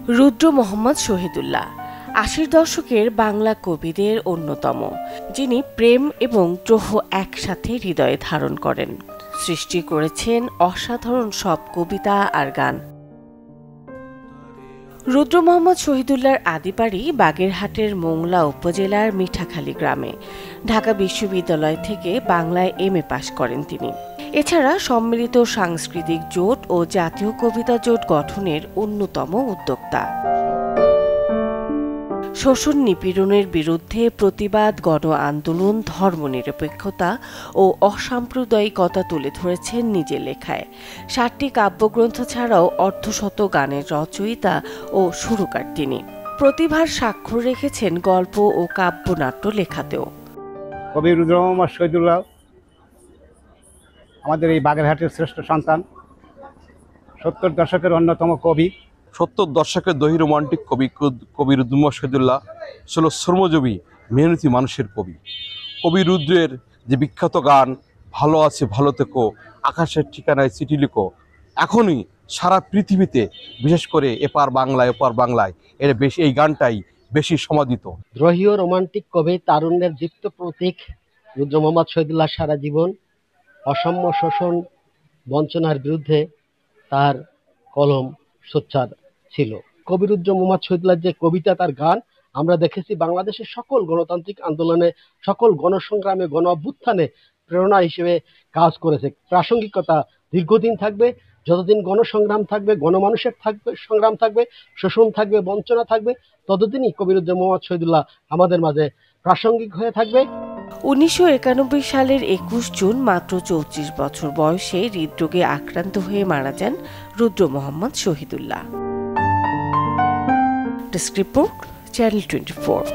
রুদ্র মোহাম্মদ শহীদুল্লাহ ৮০ দশকের বাংলা কবিদের অন্যতম, যিনি প্রেম এবং দ্রোহ একসাথে হৃদয়ে ধারণ করেন। সৃষ্টি করেছেন অসাধারণ সব কবিতা আর গান। রুদ্র মোহাম্মদ শহীদুল্লাহর আদিবাড়ি বাগেরহাটের মোংলা উপজেলার মিঠাখালী গ্রামে। ঢাকা বিশ্ববিদ্যালয় থেকে বাংলায় MA পাশ করেন তিনি। এছাড়া সম্মিলিত সাংস্কৃতিক জোট ও জাতীয় কবিতা জোট গঠনের অন্যতম উদ্যোক্তা। শোষণ নিপীড়নের বিরুদ্ধে প্রতিবাদ, গণ আন্দোলন, ধর্মনিরপেক্ষতা ও অসাম্প্রদায়িকতা তুলে ধরেছেন নিজের লেখায়। ৬০টি কাব্যগ্রন্থ ছাড়াও অর্ধশত গানের রচয়িতা ও সুরকার তিনি। প্রতিভার স্বাক্ষর রেখেছেন গল্প ও কাব্যনাট্য লেখাতেও। কবি রুদ্র মোহাম্মদ শহীদুল্লাহ আমাদের এই বাগেরহাটের শ্রেষ্ঠ সন্তান। ৭০ দশকের অন্যতম কবি। ৭০ দশকের দহি রোমান্টিক কবি রুদ্র মোহাম্মদ শহীদুল্লাহ ছিল শ্রমজীবী মেহনতি মানুষের কবি। কবি রুদ্রের যে বিখ্যাত গান ভালো আছে ভালো থেকো, আকাশের ঠিকানায় চিঠি লিখো, এখনই সারা পৃথিবীতে, বিশেষ করে এপার বাংলায় ওপার বাংলায় এই গানটাই বেশি সমাদিত। দ্রোহী রোমান্টিক কবি, তারুণ্যের দীপ্ত প্রতীক রুদ্র মোহাম্মদ শহীদুল্লাহ সারা জীবন অসাম্য, শোষণ, বঞ্চনার বিরুদ্ধে তার কলম সোচ্চার ছিল। কবি রুদ্র মোহাম্মদ শহীদুল্লাহ যে কবিতা, তার গান আমরা দেখেছি বাংলাদেশের সকল গণতান্ত্রিক আন্দোলনে, সকল গণসংগ্রামে, গণ অভ্যুত্থানে প্রেরণা হিসেবে কাজ করেছে। প্রাসঙ্গিকতা দীর্ঘদিন থাকবে, যতদিন গণসংগ্রাম থাকবে, গণমানুষের থাকবে সংগ্রাম থাকবে, শোষণ থাকবে, বঞ্চনা থাকবে, ততদিনই কবি রুদ্র মোহাম্মদ শহীদুল্লাহ আমাদের মাঝে প্রাসঙ্গিক হয়ে থাকবে। ১৯৯১ সালের ২১ জুন মাত্র ৩৪ বছর বয়সে হৃদরোগে আক্রান্ত হয়ে মারা যান Rudra Mohammad Shahidullah. Desk report, channel 24।